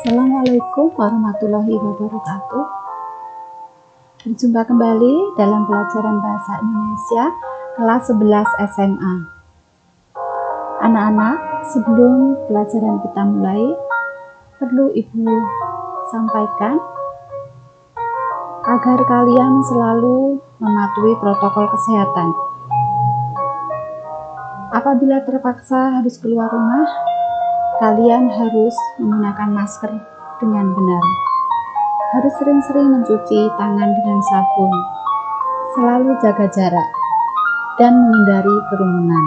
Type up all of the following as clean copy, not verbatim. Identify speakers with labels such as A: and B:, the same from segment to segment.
A: Assalamualaikum warahmatullahi wabarakatuh. Berjumpa kembali dalam pelajaran bahasa Indonesia kelas 11 SMA. Anak-anak, sebelum pelajaran kita mulai, perlu Ibu sampaikan agar kalian selalu mematuhi protokol kesehatan. Apabila terpaksa harus keluar rumah, kalian harus menggunakan masker dengan benar. Harus sering-sering mencuci tangan dengan sabun. Selalu jaga jarak dan menghindari kerumunan.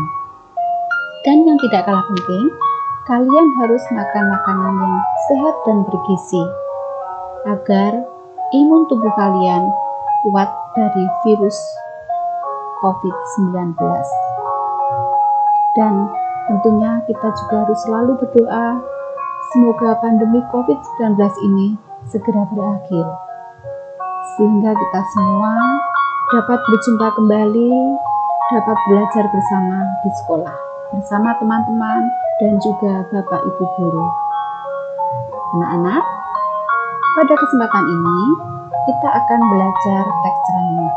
A: Dan yang tidak kalah penting, kalian harus makan makanan yang sehat dan bergizi agar imun tubuh kalian kuat dari virus COVID-19. Dan tentunya kita juga harus selalu berdoa semoga pandemi COVID-19 ini segera berakhir, sehingga kita semua dapat berjumpa kembali, dapat belajar bersama di sekolah, bersama teman-teman dan juga Bapak Ibu guru. Anak-anak, pada kesempatan ini kita akan belajar teks ceramah.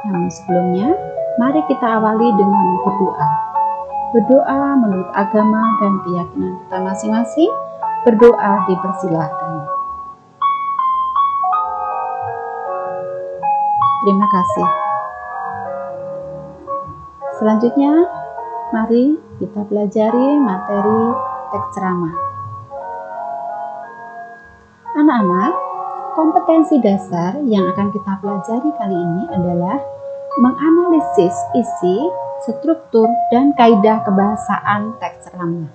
A: Namun sebelumnya, mari kita awali dengan berdoa. Berdoa menurut agama dan keyakinan kita masing-masing. Berdoa dipersilahkan. Terima kasih. Selanjutnya, mari kita pelajari materi teks ceramah. Anak-anak, kompetensi dasar yang akan kita pelajari kali ini adalah menganalisis isi, struktur, dan kaidah kebahasaan teks ceramah.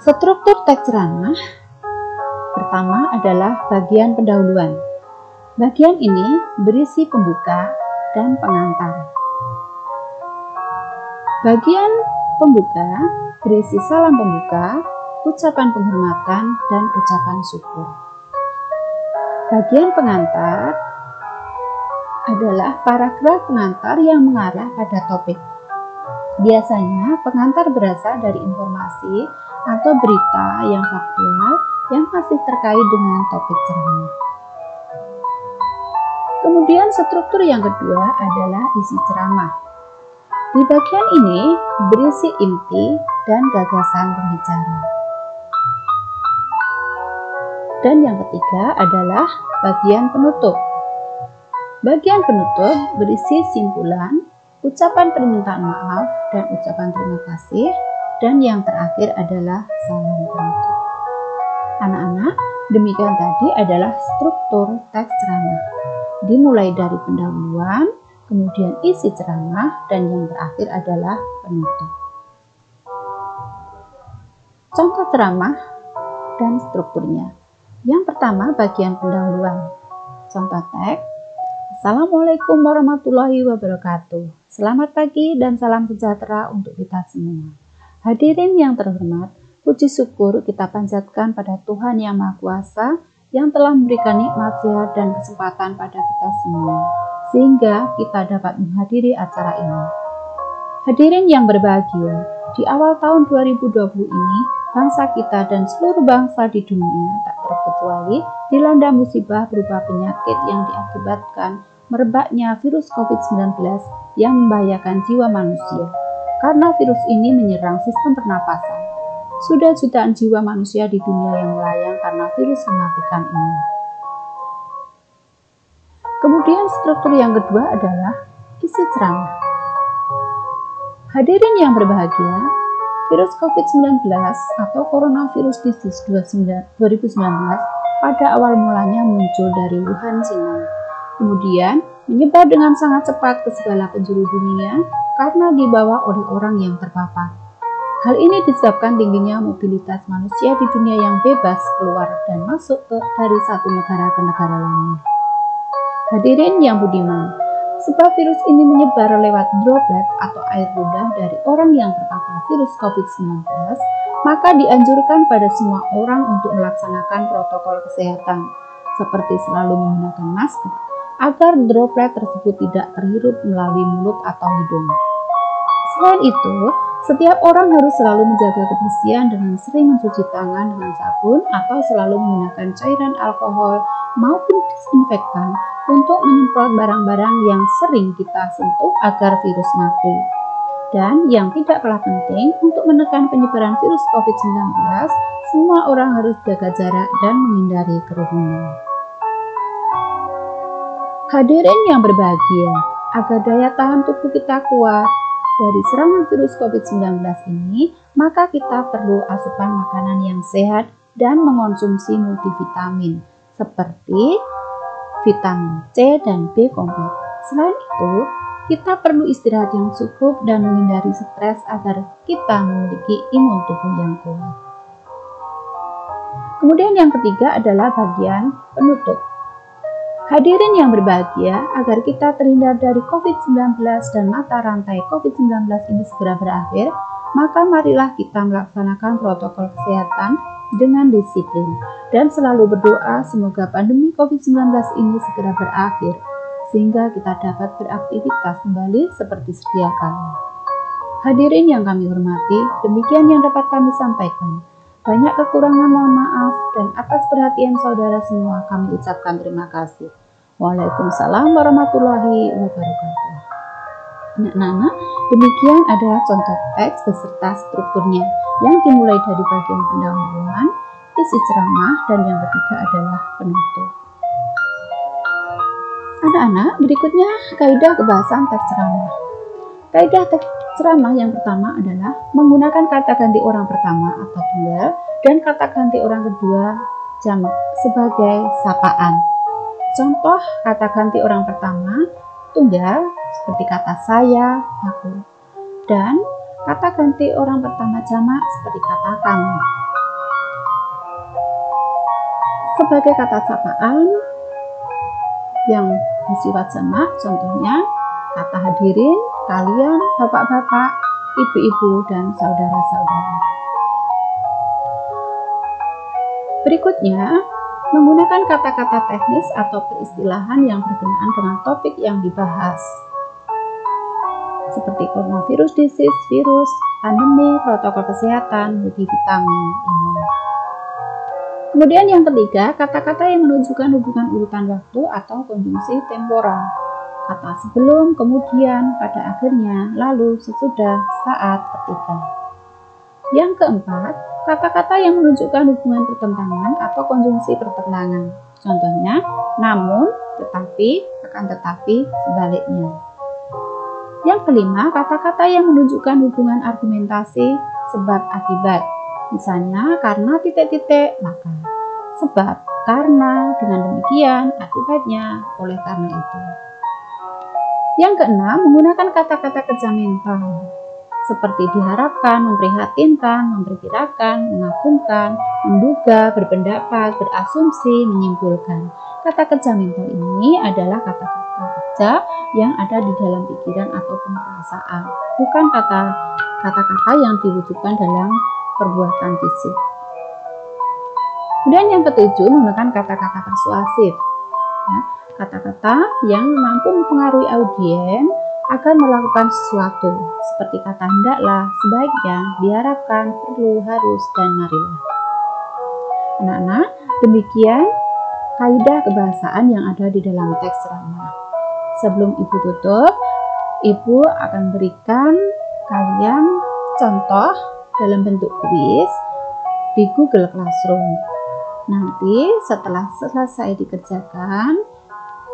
A: Struktur teks ceramah pertama adalah bagian pendahuluan. Bagian ini berisi pembuka dan pengantar. Bagian pembuka berisi salam pembuka, ucapan penghormatan, dan ucapan syukur. Bagian pengantar adalah paragraf pengantar yang mengarah pada topik. Biasanya pengantar berasal dari informasi atau berita yang faktual yang masih terkait dengan topik ceramah. Kemudian struktur yang kedua adalah isi ceramah. Di bagian ini berisi inti dan gagasan pembicara. Dan yang ketiga adalah bagian penutup. Bagian penutup berisi simpulan, ucapan permintaan maaf, dan ucapan terima kasih. Dan yang terakhir adalah salam penutup. Anak-anak, demikian tadi adalah struktur teks ceramah. Dimulai dari pendahuluan, kemudian isi ceramah, dan yang terakhir adalah penutup. Contoh ceramah dan strukturnya. Yang pertama, bagian pendahuluan. Contoh teks. Assalamualaikum warahmatullahi wabarakatuh. Selamat pagi dan salam sejahtera untuk kita semua. Hadirin yang terhormat, puji syukur kita panjatkan pada Tuhan Yang Maha Kuasa yang telah memberikan nikmat sehat dan kesempatan pada kita semua, sehingga kita dapat menghadiri acara ini. Hadirin yang berbahagia, di awal tahun 2020 ini, bangsa kita dan seluruh bangsa di dunia tak terkecuali dilanda musibah berupa penyakit yang diakibatkan merebaknya virus COVID-19 yang membahayakan jiwa manusia. Karena virus ini menyerang sistem pernapasan, sudah jutaan jiwa manusia di dunia yang melayang karena virus mematikan ini. Kemudian struktur yang kedua adalah isi ceramah. Hadirin yang berbahagia, virus COVID-19 atau Coronavirus Disease 2019 pada awal mulanya muncul dari Wuhan, Cina. Kemudian menyebar dengan sangat cepat ke segala penjuru dunia karena dibawa oleh orang yang terpapar. Hal ini disebabkan tingginya mobilitas manusia di dunia yang bebas keluar dan masuk dari satu negara ke negara lain. Hadirin yang budiman, sebab virus ini menyebar lewat droplet atau air ludah dari orang yang terpapar virus COVID-19, maka dianjurkan pada semua orang untuk melaksanakan protokol kesehatan, seperti selalu menggunakan masker, agar droplet tersebut tidak terhirup melalui mulut atau hidung. Selain itu, Setiap orang harus selalu menjaga kebersihan dengan sering mencuci tangan dengan sabun atau selalu menggunakan cairan alkohol maupun disinfektan untuk menyemprot barang-barang yang sering kita sentuh agar virus mati. Dan yang tidak kalah penting, untuk menekan penyebaran virus COVID-19, semua orang harus jaga jarak dan menghindari kerumunan. Hadirin yang berbahagia, agar daya tahan tubuh kita kuat dari serangan virus COVID-19 ini, maka kita perlu asupan makanan yang sehat dan mengonsumsi multivitamin seperti vitamin C dan B kompleks. Selain itu, kita perlu istirahat yang cukup dan menghindari stres agar kita memiliki imun tubuh yang kuat. Kemudian yang ketiga adalah bagian penutup. Hadirin yang berbahagia, agar kita terhindar dari COVID-19 dan mata rantai COVID-19 ini segera berakhir, maka marilah kita melaksanakan protokol kesehatan dengan disiplin dan selalu berdoa semoga pandemi COVID-19 ini segera berakhir, sehingga kita dapat beraktivitas kembali seperti sedia kala. Hadirin yang kami hormati, demikian yang dapat kami sampaikan. Banyak kekurangan, mohon maaf, dan atas perhatian saudara semua kami ucapkan terima kasih. Waalaikumsalam warahmatullahi wabarakatuh. Anak-anak, demikian adalah contoh teks beserta strukturnya, yang dimulai dari bagian pendahuluan, isi ceramah, dan yang ketiga adalah penutup. Anak-anak, berikutnya kaidah kebahasan teks ceramah. Kaidah teks ceramah yang pertama adalah menggunakan kata ganti orang pertama atau tunggal dan kata ganti orang kedua jamak sebagai sapaan. Contoh kata ganti orang pertama tunggal seperti kata saya, aku, dan kata ganti orang pertama jamak seperti kata kamu. Sebagai kata sapaan yang bersifat jamak, contohnya kata hadirin, kalian, bapak-bapak, ibu-ibu, dan saudara-saudara. Berikutnya, menggunakan kata-kata teknis atau peristilahan yang berkenaan dengan topik yang dibahas, seperti coronavirus disease, virus, pandemi, protokol kesehatan, multivitamin, imun. Kemudian yang ketiga, kata-kata yang menunjukkan hubungan urutan waktu atau konjungsi temporal. Kata sebelum, kemudian, pada akhirnya, lalu, sesudah, saat, ketika. Yang keempat, kata-kata yang menunjukkan hubungan pertentangan atau konjungsi pertentangan. Contohnya, namun, tetapi, akan tetapi, sebaliknya. Yang kelima, kata-kata yang menunjukkan hubungan argumentasi sebab akibat. Misalnya, karena titik-titik, maka. Sebab, karena, dengan demikian, akibatnya, oleh karena itu. Yang keenam, menggunakan kata-kata kerja mental seperti diharapkan, memprihatinkan, memperkirakan, mengagumkan, menduga, berpendapat, berasumsi, menyimpulkan. Kata kerja mental ini adalah kata-kata kerja yang ada di dalam pikiran ataupun perasaan, bukan kata-kata yang diwujudkan dalam perbuatan fisik. Kemudian yang ketujuh, menggunakan kata-kata persuasif. Kata-kata yang mampu mempengaruhi audien agar melakukan sesuatu, seperti kata hendaklah, sebaiknya, diharapkan, perlu, harus, dan marilah. Anak-anak, demikian kaidah kebahasaan yang ada di dalam teks ceramah. Sebelum Ibu tutup, Ibu akan berikan kalian contoh dalam bentuk kuis di Google Classroom. Nanti setelah selesai dikerjakan,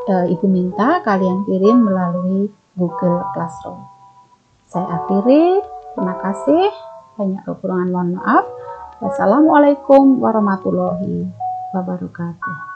A: Ibu minta kalian kirim melalui Google Classroom. Saya akhiri, terima kasih, banyak kekurangan mohon maaf. Wassalamualaikum warahmatullahi wabarakatuh.